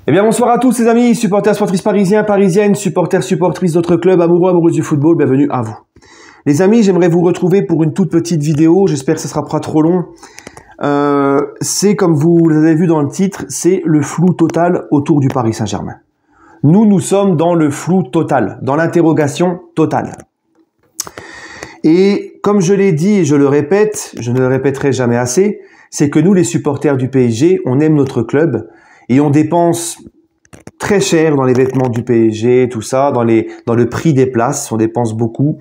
Eh bien bonsoir à tous les amis, supporters sportifs parisiens, parisiennes, supporters, supportrices d'autres clubs, amoureux, amoureuses du football, bienvenue à vous. Les amis, j'aimerais vous retrouver pour une toute petite vidéo, j'espère que ce sera pas trop long. C'est comme vous l'avez vu dans le titre, c'est le flou total autour du Paris Saint-Germain. Nous sommes dans le flou total, dans l'interrogation totale. Et comme je l'ai dit et je le répète, je ne le répéterai jamais assez, c'est que nous les supporters du PSG, on aime notre club et on dépense très cher dans les vêtements du PSG, tout ça, dans le prix des places, on dépense beaucoup.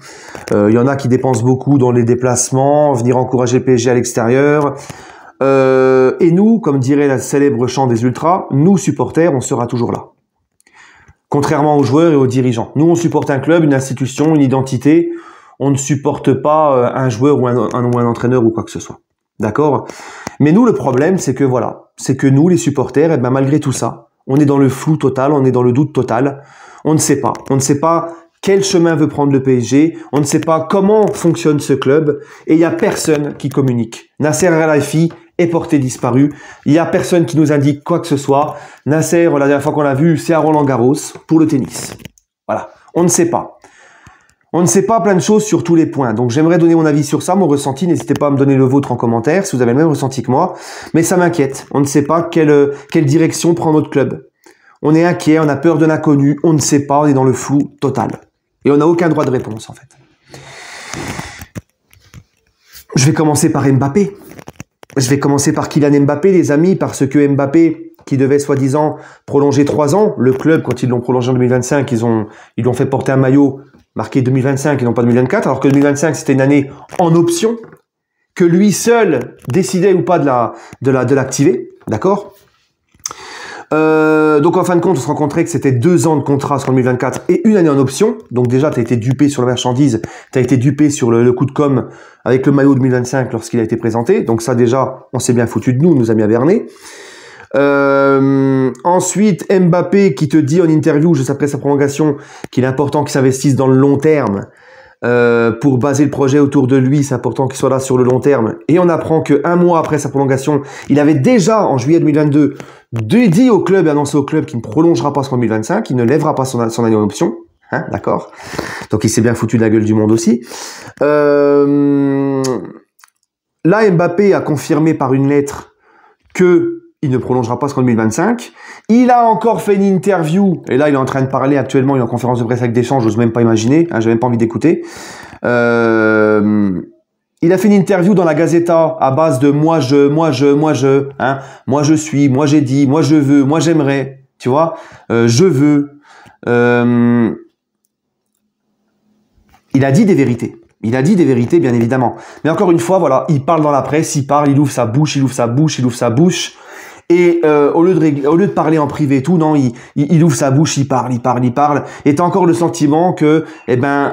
Il y en a qui dépensent beaucoup dans les déplacements, venir encourager le PSG à l'extérieur. Et nous, comme dirait la célèbre chant des Ultras, nous supporters, on sera toujours là. Contrairement aux joueurs et aux dirigeants. Nous, on supporte un club, une institution, une identité. On ne supporte pas un joueur ou un entraîneur ou quoi que ce soit. D'accord? Mais nous, le problème, c'est que voilà, c'est que nous, les supporters, eh ben, malgré tout ça, on est dans le flou total, on est dans le doute total. On ne sait pas. On ne sait pas quel chemin veut prendre le PSG. On ne sait pas comment fonctionne ce club. Et il n'y a personne qui communique. Nasser Al-Khelaifi est porté disparu. Il n'y a personne qui nous indique quoi que ce soit. Nasser, la dernière fois qu'on l'a vu, c'est à Roland-Garros pour le tennis. Voilà. On ne sait pas. On ne sait pas plein de choses sur tous les points. Donc j'aimerais donner mon avis sur ça, mon ressenti. N'hésitez pas à me donner le vôtre en commentaire si vous avez le même ressenti que moi. Mais ça m'inquiète. On ne sait pas quelle direction prend notre club. On est inquiet, on a peur de l'inconnu, on ne sait pas, on est dans le flou total. Et on n'a aucun droit de réponse en fait. Je vais commencer par Mbappé. Je vais commencer par Kylian Mbappé, les amis, parce que Mbappé, qui devait soi-disant prolonger 3 ans, le club, quand ils l'ont prolongé en 2025, ils lui ont fait porter un maillot marqué 2025 et non pas 2024, alors que 2025 c'était une année en option, que lui seul décidait ou pas de l'activer, d'accord? Donc en fin de compte, on se rencontrait que c'était 2 ans de contrat sur 2024 et une année en option. Donc déjà, tu as été dupé sur la marchandise, tu as été dupé sur le coup de com avec le maillot 2025 lorsqu'il a été présenté. Donc ça déjà, on s'est bien foutu de nous, on nous a mis à berner. Ensuite, Mbappé qui te dit en interview juste après sa prolongation qu'il est important qu'il s'investisse dans le long terme pour baser le projet autour de lui, c'est important qu'il soit là sur le long terme. Et on apprend que 1 mois après sa prolongation, il avait déjà en juillet 2022 dit au club et annoncé au club qu'il ne prolongera pas son 2025, qu'il ne lèvera pas son année en option. Hein, d'accord. Donc il s'est bien foutu de la gueule du monde aussi. Là, Mbappé a confirmé par une lettre que il ne prolongera pas jusqu'en 2025. Il a encore fait une interview, et là il est en train de parler actuellement, il est en conférence de presse avec Deschamps, j'ose même pas imaginer, hein, j'ai même pas envie d'écouter. Il a fait une interview dans la Gazeta à base de moi je, hein, moi je suis, moi j'ai dit, moi je veux, moi j'aimerais, tu vois, je veux. Il a dit des vérités. Il a dit des vérités, bien évidemment. Mais encore une fois, voilà, il parle dans la presse, il parle, il ouvre sa bouche, il ouvre sa bouche, il ouvre sa bouche. Et au lieu de parler en privé et tout, non, il ouvre sa bouche, il parle. Et t'as encore le sentiment que, eh ben,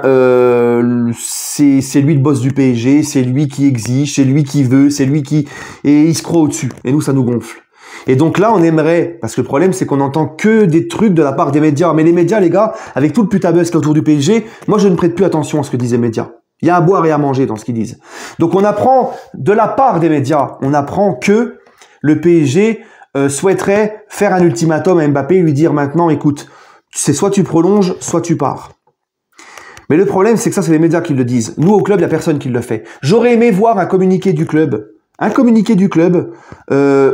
c'est lui le boss du PSG, c'est lui qui exige, c'est lui qui veut, c'est lui qui... Et il se croit au-dessus. Et nous, ça nous gonfle. Et donc là, on aimerait, parce que le problème, c'est qu'on n'entend que des trucs de la part des médias. Mais les médias, les gars, avec tout le putabuzz qu'il y a autour du PSG, moi, je ne prête plus attention à ce que disent les médias. Il y a à boire et à manger dans ce qu'ils disent. Donc on apprend, de la part des médias, on apprend que le PSG souhaiterait faire un ultimatum à Mbappé et lui dire maintenant, écoute, c'est soit tu prolonges, soit tu pars. Mais le problème, c'est que ça, c'est les médias qui le disent. Nous, au club, il n'y a personne qui le fait. J'aurais aimé voir un communiqué du club,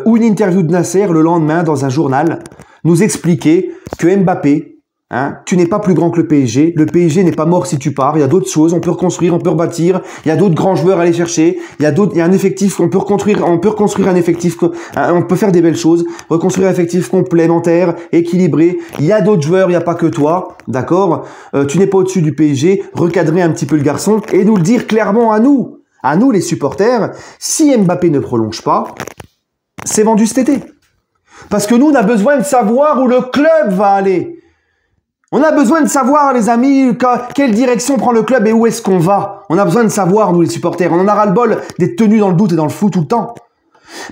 ou une interview de Nasser le lendemain dans un journal, nous expliquer que Mbappé, hein, tu n'es pas plus grand que le PSG n'est pas mort si tu pars, il y a d'autres choses, on peut reconstruire, on peut rebâtir, il y a d'autres grands joueurs à aller chercher, il y a un effectif, on peut reconstruire un effectif, on peut faire des belles choses, reconstruire un effectif complémentaire, équilibré, il y a d'autres joueurs, il n'y a pas que toi, d'accord, tu n'es pas au-dessus du PSG, recadrer un petit peu le garçon et nous le dire clairement à nous les supporters, si Mbappé ne prolonge pas, c'est vendu cet été. Parce que nous, on a besoin de savoir où le club va aller. On a besoin de savoir, les amis, quelle direction prend le club et où est-ce qu'on va. On a besoin de savoir, nous les supporters. On en a ras-le-bol d'être tenus dans le doute et dans le flou tout le temps.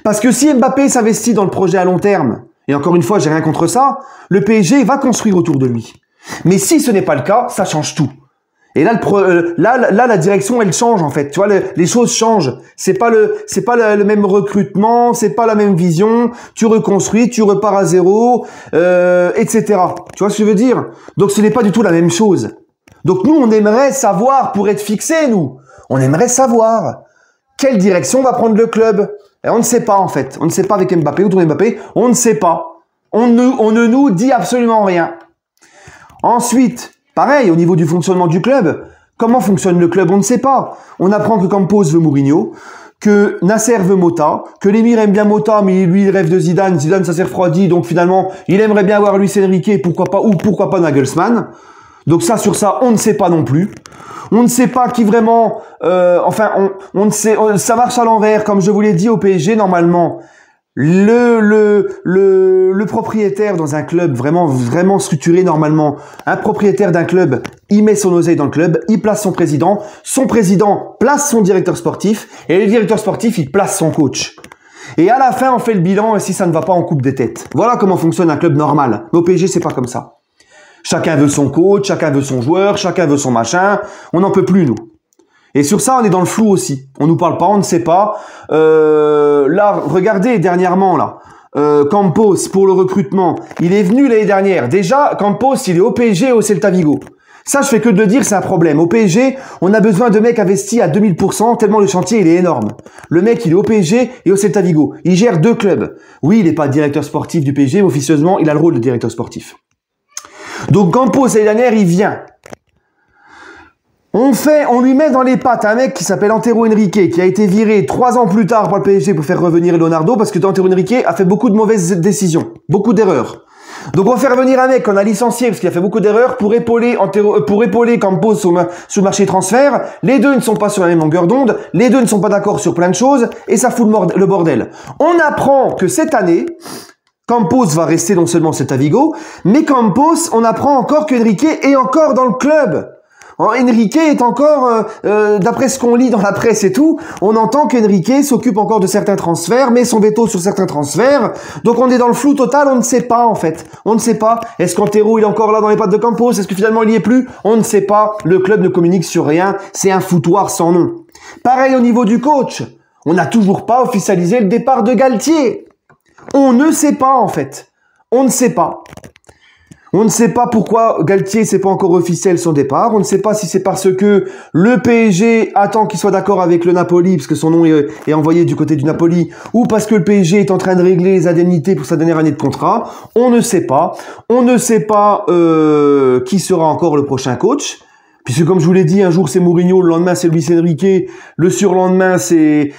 Parce que si Mbappé s'investit dans le projet à long terme, et encore une fois, j'ai rien contre ça, le PSG va construire autour de lui. Mais si ce n'est pas le cas, ça change tout. Et là, la direction, elle change en fait. Tu vois, les choses changent. C'est pas le même recrutement, c'est pas la même vision. Tu reconstruis, tu repars à zéro, etc. Tu vois ce que je veux dire? Donc, ce n'est pas du tout la même chose. Donc, nous, on aimerait savoir, pour être fixés, nous, on aimerait savoir quelle direction va prendre le club. Et on ne sait pas en fait. On ne sait pas avec Mbappé ou Mbappé. On ne sait pas. On ne nous dit absolument rien. Ensuite. Pareil, au niveau du fonctionnement du club, comment fonctionne le club, on ne sait pas. On apprend que Campos veut Mourinho, que Nasser veut Mota, que l'émir aime bien Mota, mais lui il rêve de Zidane, Zidane ça s'est refroidi, donc finalement il aimerait bien avoir Luis Enrique, pourquoi pas Nagelsmann. Donc ça, sur ça, on ne sait pas non plus. On ne sait pas qui vraiment, on ne sait, ça marche à l'envers, comme je vous l'ai dit au PSG, normalement. Le propriétaire dans un club vraiment structuré normalement, un propriétaire d'un club, il met son oseille dans le club, il place son président place son directeur sportif, et le directeur sportif, il place son coach. Et à la fin, on fait le bilan, et si ça ne va pas, on coupe des têtes. Voilà comment fonctionne un club normal. Mais au PSG, c'est pas comme ça. Chacun veut son coach, chacun veut son joueur, chacun veut son machin. On n'en peut plus, nous. Et sur ça, on est dans le flou aussi. On nous parle pas, on ne sait pas. Là, regardez dernièrement, là, Campos pour le recrutement. Il est venu l'année dernière. Déjà, Campos, il est au PSG et au Celta Vigo. Ça, je fais que de le dire, c'est un problème. Au PSG, on a besoin de mecs investis à 2000%, tellement le chantier, il est énorme. Le mec, il est au PSG et au Celta Vigo. Il gère 2 clubs. Oui, il n'est pas directeur sportif du PSG, mais officieusement, il a le rôle de directeur sportif. Donc, Campos, l'année dernière, il vient. On lui met dans les pattes un mec qui s'appelle Antero Henrique, qui a été viré 3 ans plus tard par le PSG pour faire revenir Leonardo, parce que Antero Henrique a fait beaucoup de mauvaises décisions, beaucoup d'erreurs. Donc on va faire venir un mec qu'on a licencié parce qu'il a fait beaucoup d'erreurs pour épauler Campos sur le marché transfert. Les deux ne sont pas sur la même longueur d'onde, les deux ne sont pas d'accord sur plein de choses, et ça fout le bordel. On apprend que cette année, Campos va rester non seulement Celta Vigo, mais Campos, on apprend encore qu'Henrique est encore dans le club. Henrique est encore, d'après ce qu'on lit dans la presse et tout, on entend qu'Henrique s'occupe encore de certains transferts, met son veto sur certains transferts. Donc on est dans le flou total, on ne sait pas en fait. On ne sait pas. Est-ce qu'Antero il est encore là dans les pattes de Campos? Est-ce que finalement il y est plus? On ne sait pas. Le club ne communique sur rien. C'est un foutoir sans nom. Pareil au niveau du coach. On n'a toujours pas officialisé le départ de Galtier. On ne sait pas en fait. On ne sait pas. On ne sait pas pourquoi Galtier c'est pas encore officiel son départ. On ne sait pas si c'est parce que le PSG attend qu'il soit d'accord avec le Napoli, parce que son nom est envoyé du côté du Napoli, ou parce que le PSG est en train de régler les indemnités pour sa dernière année de contrat. On ne sait pas. On ne sait pas qui sera encore le prochain coach. Puisque comme je vous l'ai dit, un jour c'est Mourinho, le lendemain c'est Luis Enrique, le surlendemain c'est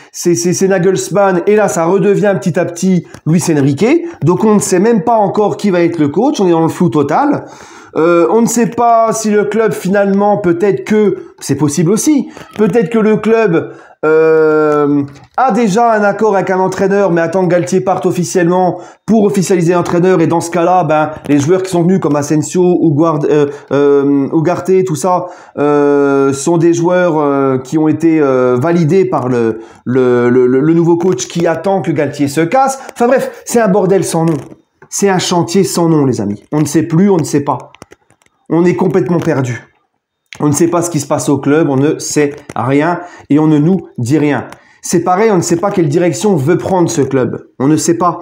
Nagelsmann, et là ça redevient petit à petit Luis Enrique. Donc on ne sait même pas encore qui va être le coach, on est dans le flou total. On ne sait pas si le club finalement, peut-être que, c'est possible aussi, peut-être que le club a déjà un accord avec un entraîneur, mais attend que Galtier parte officiellement pour officialiser l'entraîneur, et dans ce cas-là, ben, les joueurs qui sont venus comme Asensio, Ugarte, tout ça, sont des joueurs qui ont été validés par le nouveau coach qui attend que Galtier se casse. Enfin bref, c'est un bordel sans nom. C'est un chantier sans nom, les amis. On ne sait plus, on ne sait pas. On est complètement perdu. On ne sait pas ce qui se passe au club, on ne sait rien et on ne nous dit rien. C'est pareil, on ne sait pas quelle direction veut prendre ce club. On ne sait pas.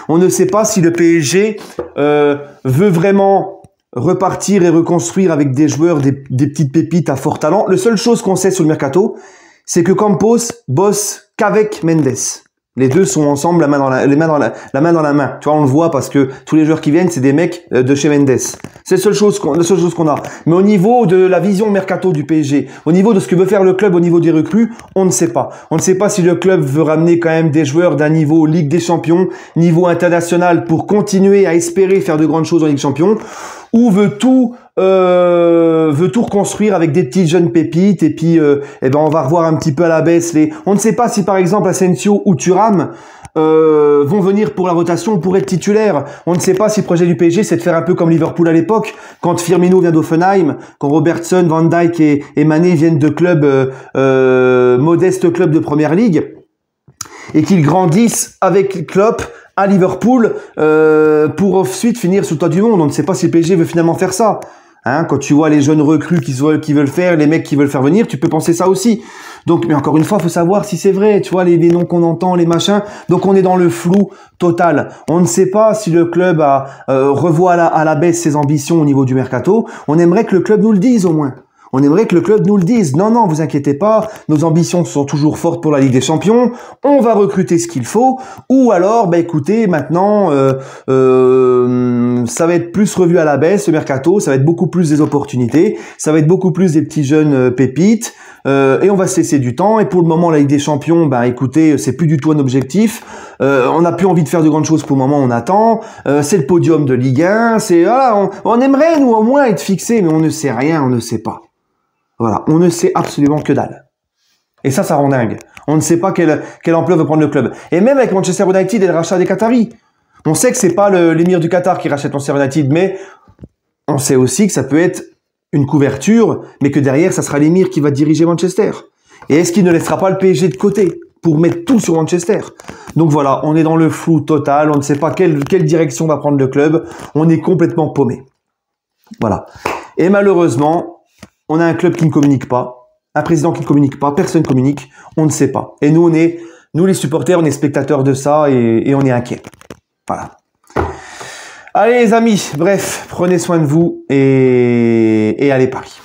On ne sait pas si le PSG veut vraiment repartir et reconstruire avec des joueurs, des petites pépites à fort talent. La seule chose qu'on sait sur le mercato, c'est que Campos bosse qu'avec Mendes. Les deux sont ensemble, la main dans la main. Tu vois, on le voit parce que tous les joueurs qui viennent, c'est des mecs de chez Mendes. C'est la seule chose qu'on a. Mais au niveau de la vision mercato du PSG, au niveau de ce que veut faire le club, au niveau des recrues, on ne sait pas. On ne sait pas si le club veut ramener quand même des joueurs d'un niveau Ligue des Champions, niveau international, pour continuer à espérer faire de grandes choses en Ligue des Champions, ou veut tout reconstruire avec des petites jeunes pépites, et puis on va revoir un petit peu à la baisse on ne sait pas si par exemple Asensio ou Thuram vont venir pour la rotation pour être titulaires. On ne sait pas si le projet du PSG c'est de faire un peu comme Liverpool à l'époque, quand Firmino vient d'Hoffenheim, quand Robertson, Van Dijk et Mané viennent de clubs modestes clubs de Première Ligue, et qu'ils grandissent avec Klopp à Liverpool pour ensuite finir sous le toit du monde. On ne sait pas si le PSG veut finalement faire ça. Hein, quand tu vois les jeunes recrues qui veulent faire, les mecs qui veulent faire venir, tu peux penser ça aussi. Donc, mais encore une fois, faut savoir si c'est vrai. Tu vois, les noms qu'on entend, les machins. Donc, on est dans le flou total. On ne sait pas si le club revoit à la baisse ses ambitions au niveau du mercato. On aimerait que le club nous le dise au moins. On aimerait que le club nous le dise. Non, non, vous inquiétez pas. Nos ambitions sont toujours fortes pour la Ligue des Champions. On va recruter ce qu'il faut. Ou alors, bah écoutez, maintenant, ça va être plus revu à la baisse, le mercato. Ça va être beaucoup plus des opportunités. Ça va être beaucoup plus des petits jeunes pépites. Et on va se laisser du temps. Et pour le moment, la Ligue des Champions, bah écoutez, c'est plus du tout un objectif. On n'a plus envie de faire de grandes choses pour le moment. On attend. C'est le podium de Ligue 1. C'est voilà, on aimerait nous au moins être fixés, mais on ne sait rien, on ne sait pas. Voilà, on ne sait absolument que dalle. Et ça rend dingue. On ne sait pas quelle ampleur veut prendre le club. Et même avec Manchester United et le rachat des Qataris, on sait que c'est pas l'émir du Qatar qui rachète Manchester United, mais on sait aussi que ça peut être une couverture, mais que derrière, ça sera l'émir qui va diriger Manchester. Et est-ce qu'il ne laissera pas le PSG de côté pour mettre tout sur Manchester? Donc voilà, on est dans le flou total, on ne sait pas quelle direction va prendre le club, on est complètement paumé. Voilà. Et malheureusement, on a un club qui ne communique pas, un président qui ne communique pas, personne ne communique, on ne sait pas. Et nous, nous les supporters, on est spectateurs de ça et on est inquiets. Voilà. Allez les amis, bref, prenez soin de vous et allez Paris.